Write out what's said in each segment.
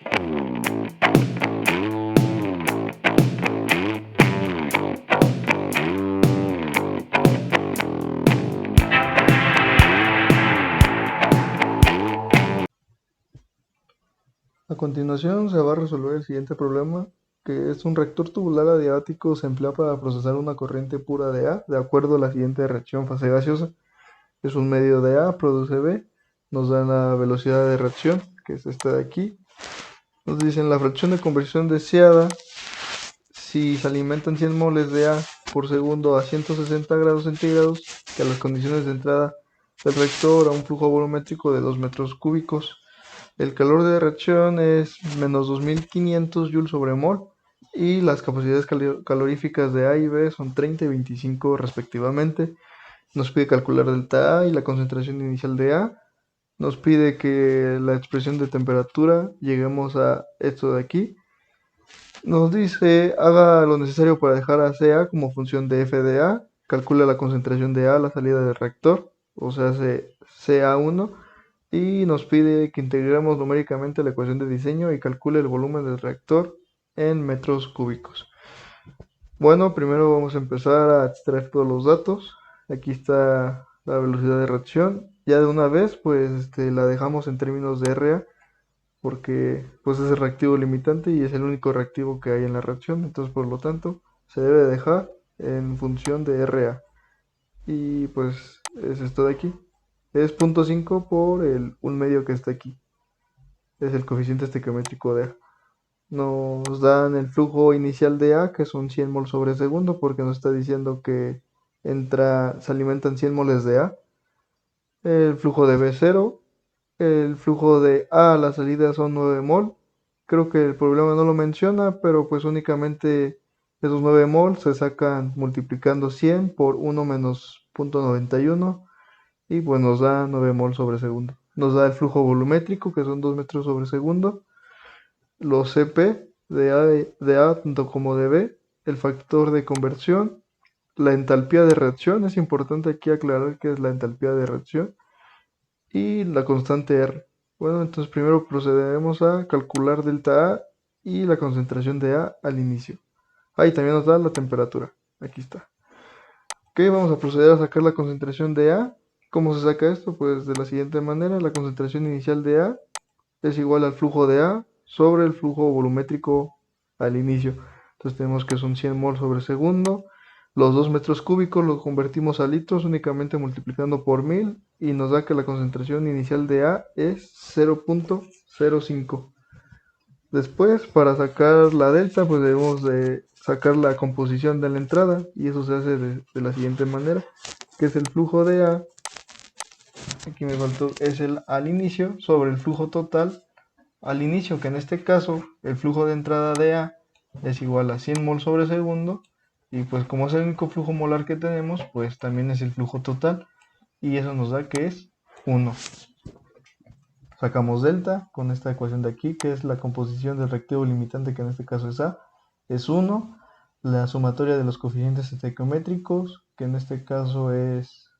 A continuación se va a resolver el siguiente problema, que es un reactor tubular adiabático se emplea para procesar una corriente pura de A de acuerdo a la siguiente reacción fase gaseosa. Es un medio de A, produce B, nos da la velocidad de reacción, que es esta de aquí. Nos dicen la fracción de conversión deseada si se alimentan 100 moles de A por segundo a 160 grados centígrados, que a las condiciones de entrada del reactor a un flujo volumétrico de 2 metros cúbicos. El calor de reacción es menos 2500 joules sobre mol y las capacidades caloríficas de A y B son 30 y 25 respectivamente. Nos pide calcular delta A y la concentración inicial de A. Nos pide que la expresión de temperatura lleguemos a esto de aquí. Nos dice haga lo necesario para dejar a CA como función de f de A. Calcula la concentración de A a la salida del reactor, o sea, CA1. Y nos pide que integremos numéricamente la ecuación de diseño y calcule el volumen del reactor en metros cúbicos. Bueno, primero vamos a empezar a extraer todos los datos. Aquí está la velocidad de reacción. Ya de una vez, pues la dejamos en términos de RA, porque pues es el reactivo limitante y es el único reactivo que hay en la reacción. Entonces, por lo tanto, se debe dejar en función de RA. Y pues es esto de aquí. Es 0.5 por el 1 medio que está aquí. Es el coeficiente estequiométrico de A. Nos dan el flujo inicial de A, que son 100 mol sobre segundo, porque nos está diciendo que se alimentan 100 moles de A. El flujo de B 0. El flujo de A a la salida son 9 mol. Creo que el problema no lo menciona, pero pues únicamente esos 9 mol se sacan multiplicando 100 por 1 menos 0.91 y pues nos da 9 mol sobre segundo. Nos da el flujo volumétrico, que son 2 metros sobre segundo, los CP de A tanto como de B, el factor de conversión, la entalpía de reacción. Es importante aquí aclarar qué es la entalpía de reacción, y la constante R. Bueno, entonces primero procederemos a calcular delta A y la concentración de A al inicio. Ahí también nos da la temperatura. Aquí está. Ok, vamos a proceder a sacar la concentración de A. ¿Cómo se saca esto? Pues de la siguiente manera: la concentración inicial de A es igual al flujo de A sobre el flujo volumétrico al inicio. Entonces tenemos que son 100 mol sobre segundo. Los 2 metros cúbicos los convertimos a litros únicamente multiplicando por 1000 y nos da que la concentración inicial de A es 0.05. Después, para sacar la delta, pues debemos de sacar la composición de la entrada, y eso se hace de la siguiente manera, que es el flujo de A, aquí me faltó, es el al inicio sobre el flujo total al inicio, que en este caso el flujo de entrada de A es igual a 100 mol sobre segundo, y pues como es el único flujo molar que tenemos, pues también es el flujo total, y eso nos da que es 1. Sacamos delta con esta ecuación de aquí, que es la composición del reactivo limitante, que en este caso es A, es 1. La sumatoria de los coeficientes estequiométricos, que en este caso es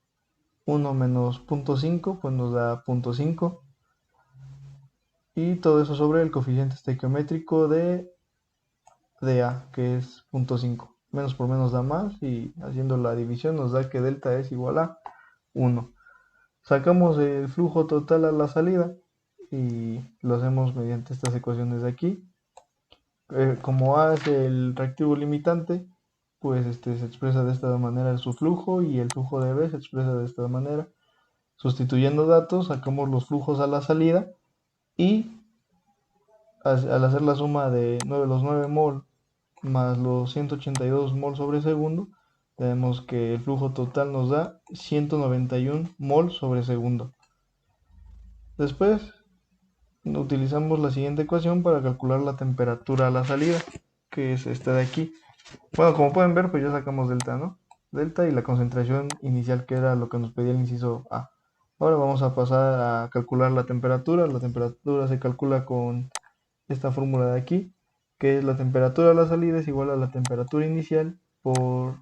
1 menos 0.5, pues nos da 0.5. Y todo eso sobre el coeficiente estequiométrico de A, que es 0.5. Menos por menos da más, y haciendo la división nos da que delta es igual a 1. Sacamos el flujo total a la salida y lo hacemos mediante estas ecuaciones de aquí. Como A es el reactivo limitante, pues se expresa de esta manera su flujo, y el flujo de B se expresa de esta manera. Sustituyendo datos, sacamos los flujos a la salida, y al hacer la suma de los 9 mol más los 182 mol sobre segundo, tenemos que el flujo total nos da 191 mol sobre segundo. Después utilizamos la siguiente ecuación para calcular la temperatura a la salida, que es esta de aquí. Bueno, como pueden ver, pues ya sacamos delta, ¿no? Delta y la concentración inicial, que era lo que nos pedía el inciso A. Ahora vamos a pasar a calcular la temperatura. La temperatura se calcula con esta fórmula de aquí, que es la temperatura a la salida es igual a la temperatura inicial por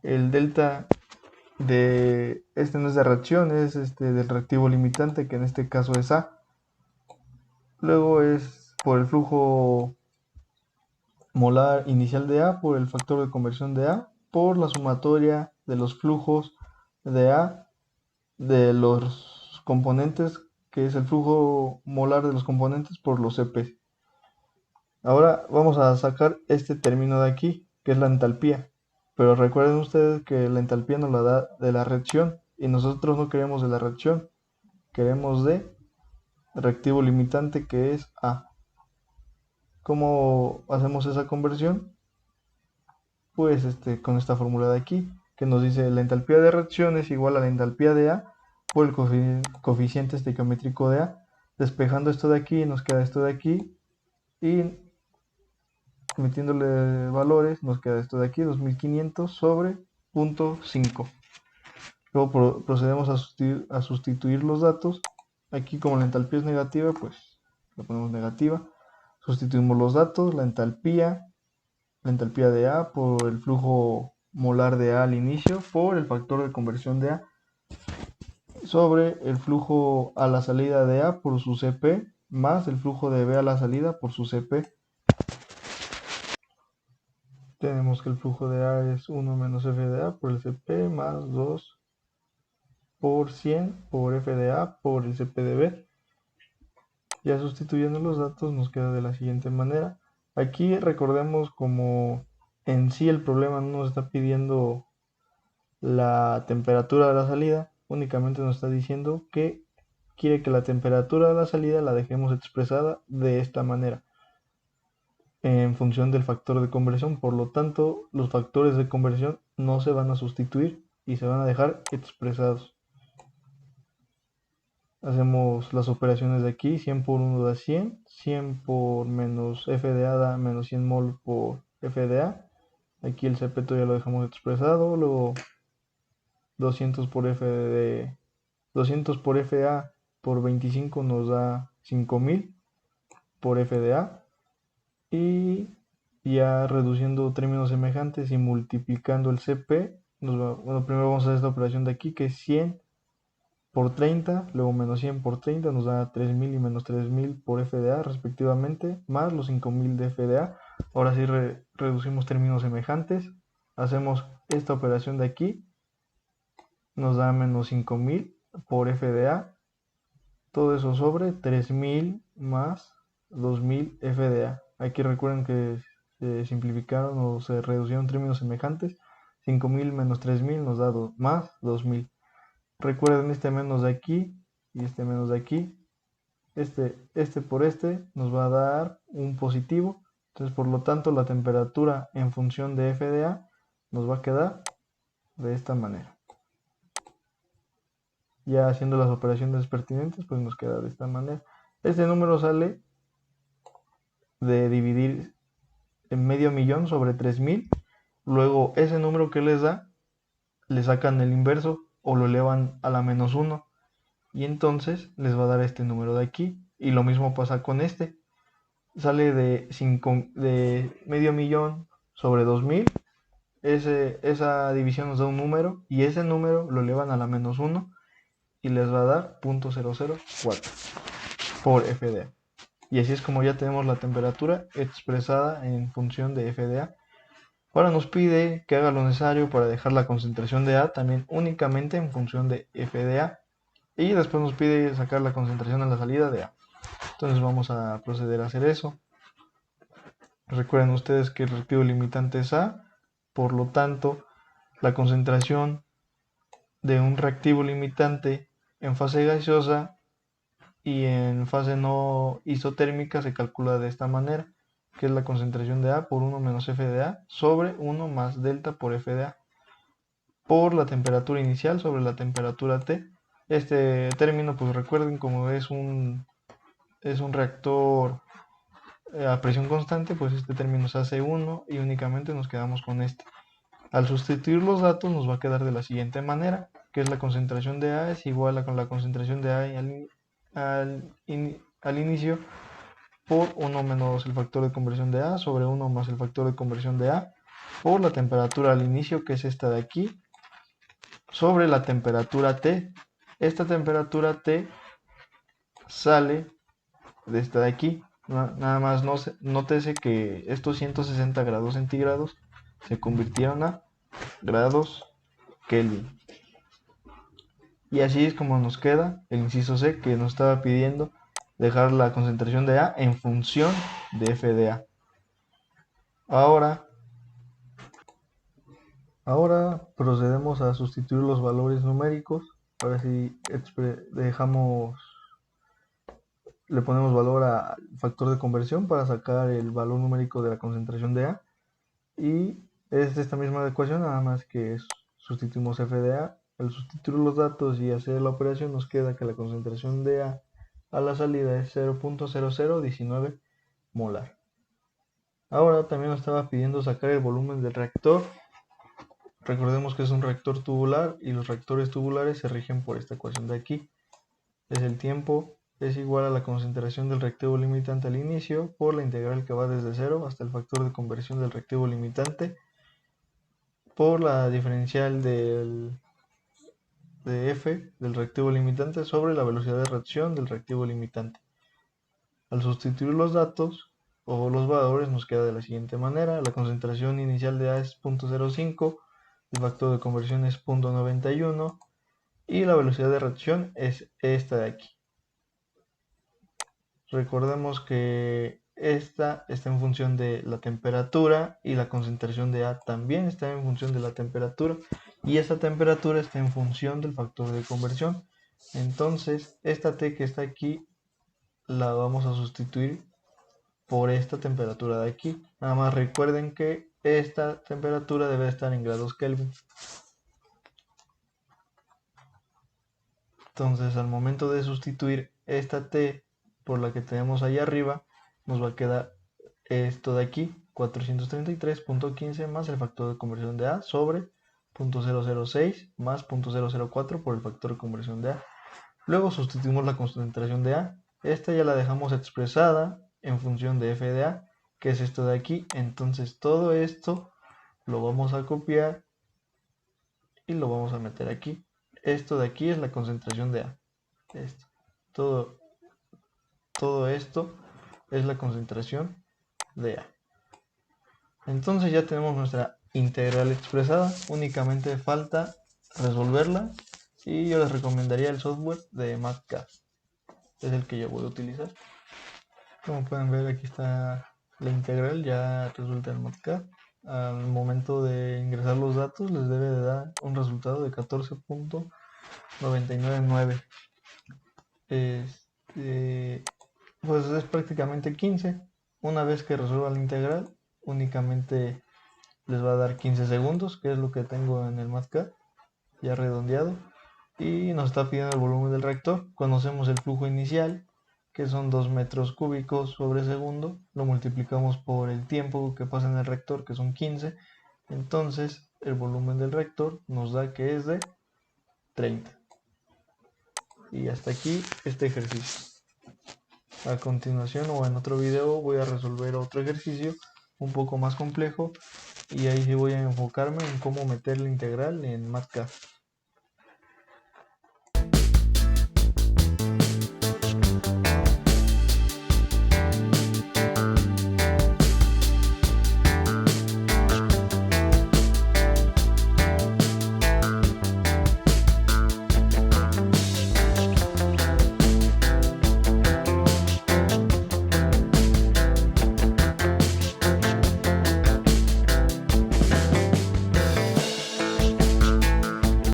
el delta de, no es de reacción, es del reactivo limitante, que en este caso es A. Luego es por el flujo molar inicial de A por el factor de conversión de A por la sumatoria de los flujos de A de los componentes, que es el flujo molar de los componentes por los CP. Ahora vamos a sacar este término de aquí, que es la entalpía. Pero recuerden ustedes que la entalpía nos la da de la reacción y nosotros no queremos de la reacción, queremos de reactivo limitante, que es A. ¿Cómo hacemos esa conversión? Pues con esta fórmula de aquí, que nos dice la entalpía de reacción es igual a la entalpía de A por el coeficiente estequiométrico de A. Despejando esto de aquí, nos queda esto de aquí, y metiéndole valores, nos queda esto de aquí, 2500 sobre 0.5. Luego procedemos a sustituir los datos. Aquí, como la entalpía es negativa, pues la ponemos negativa. Sustituimos los datos, la entalpía de A por el flujo molar de A al inicio por el factor de conversión de A sobre el flujo a la salida de A por su CP más el flujo de B a la salida por su CP. Tenemos que el flujo de A es 1 menos F de A por el CP más 2 por 100 por F de A por el CP de B. Ya sustituyendo los datos nos queda de la siguiente manera. Aquí recordemos, como en sí el problema no nos está pidiendo la temperatura de la salida, únicamente nos está diciendo que quiere que la temperatura de la salida la dejemos expresada de esta manera en función del factor de conversión. Por lo tanto, los factores de conversión no se van a sustituir y se van a dejar expresados. Hacemos las operaciones de aquí: 100 por 1 da 100, 100 por menos F de A da menos 100 mol por F de A. Aquí el CP ya lo dejamos expresado, luego 200 por FA por 25 nos da 5000 por F de A. Y ya reduciendo términos semejantes y multiplicando el CP, bueno, primero vamos a hacer esta operación de aquí, que es 100 por 30, luego menos 100 por 30 nos da 3000 y menos 3000 por FDA respectivamente, más los 5000 de FDA. Ahora sí reducimos términos semejantes, hacemos esta operación de aquí, nos da menos 5000 por FDA, todo eso sobre 3000 más 2000 FDA. Aquí recuerden que se simplificaron o se reducieron términos semejantes. 5000 menos 3000 nos da más 2000. Recuerden este menos de aquí y este menos de aquí. Este por este nos va a dar un positivo. Entonces, por lo tanto, la temperatura en función de FDA nos va a quedar de esta manera. Ya haciendo las operaciones pertinentes, pues nos queda de esta manera. Este número sale de dividir en medio millón sobre 3000. Luego ese número que les da, le sacan el inverso o lo elevan a la menos 1. Y entonces les va a dar este número de aquí. Y lo mismo pasa con este. Sale de medio millón sobre 2000. Esa división nos da un número. Y ese número lo elevan a la menos 1. Y les va a dar 0.004 por FDA. Y así es como ya tenemos la temperatura expresada en función de FDA. Ahora nos pide que haga lo necesario para dejar la concentración de A también únicamente en función de FDA. Y después nos pide sacar la concentración en la salida de A. Entonces vamos a proceder a hacer eso. Recuerden ustedes que el reactivo limitante es A. Por lo tanto, la concentración de un reactivo limitante en fase gaseosa y en fase no isotérmica se calcula de esta manera, que es la concentración de A por 1 menos F de A sobre 1 más delta por F de A por la temperatura inicial sobre la temperatura T. Este término, pues recuerden, como es un reactor a presión constante, pues este término se hace 1 y únicamente nos quedamos con este. Al sustituir los datos nos va a quedar de la siguiente manera, que es la concentración de A es igual a la concentración de A al inicio por 1 menos el factor de conversión de A sobre 1 más el factor de conversión de A por la temperatura al inicio, que es esta de aquí, sobre la temperatura T. Esta temperatura T sale de esta de aquí. Nada más nótese que estos 160 grados centígrados se convirtieron a grados Kelvin. Y así es como nos queda el inciso C, que nos estaba pidiendo dejar la concentración de A en función de F de A. Ahora procedemos a sustituir los valores numéricos. Ahora sí le ponemos valor al factor de conversión para sacar el valor numérico de la concentración de A. Y es esta misma ecuación, nada más que sustituimos F de A. Al sustituir los datos y hacer la operación, nos queda que la concentración de A la salida es 0.0019 molar. Ahora también nos estaba pidiendo sacar el volumen del reactor. Recordemos que es un reactor tubular y los reactores tubulares se rigen por esta ecuación de aquí. Es el tiempo es igual a la concentración del reactivo limitante al inicio por la integral que va desde 0 hasta el factor de conversión del reactivo limitante por la diferencial de F del reactivo limitante sobre la velocidad de reacción del reactivo limitante. Al sustituir los datos o los valores nos queda de la siguiente manera. La concentración inicial de A es 0.05, el factor de conversión es 0.91 y la velocidad de reacción es esta de aquí. Recordemos que esta está en función de la temperatura y la concentración de A también está en función de la temperatura y esta temperatura está en función del factor de conversión. Entonces esta T que está aquí la vamos a sustituir por esta temperatura de aquí. Nada más recuerden que esta temperatura debe estar en grados Kelvin. Entonces al momento de sustituir esta T por la que tenemos ahí arriba, nos va a quedar esto de aquí, 433.15 más el factor de conversión de A sobre 0.006 más 0.004 por el factor de conversión de A. Luego sustituimos la concentración de A. Esta ya la dejamos expresada en función de F de A, que es esto de aquí. Entonces todo esto lo vamos a copiar y lo vamos a meter aquí. Esto de aquí es la concentración de A. Todo esto es la concentración de A. Entonces ya tenemos nuestra integral expresada, únicamente falta resolverla y yo les recomendaría el software de MATCAD, es el que yo voy a utilizar. Como pueden ver, aquí está la integral ya resuelta en MATCAD. Al momento de ingresar los datos les debe de dar un resultado de 14.999. Pues es prácticamente 15. Una vez que resuelva la integral, únicamente les va a dar 15 segundos, que es lo que tengo en el MATCAD, ya redondeado. Y nos está pidiendo el volumen del reactor. Conocemos el flujo inicial, que son 2 metros cúbicos sobre segundo. Lo multiplicamos por el tiempo que pasa en el reactor, que son 15. Entonces, el volumen del reactor nos da que es de 30. Y hasta aquí este ejercicio. A continuación o en otro video voy a resolver otro ejercicio un poco más complejo y ahí sí voy a enfocarme en cómo meter la integral en MATCAD.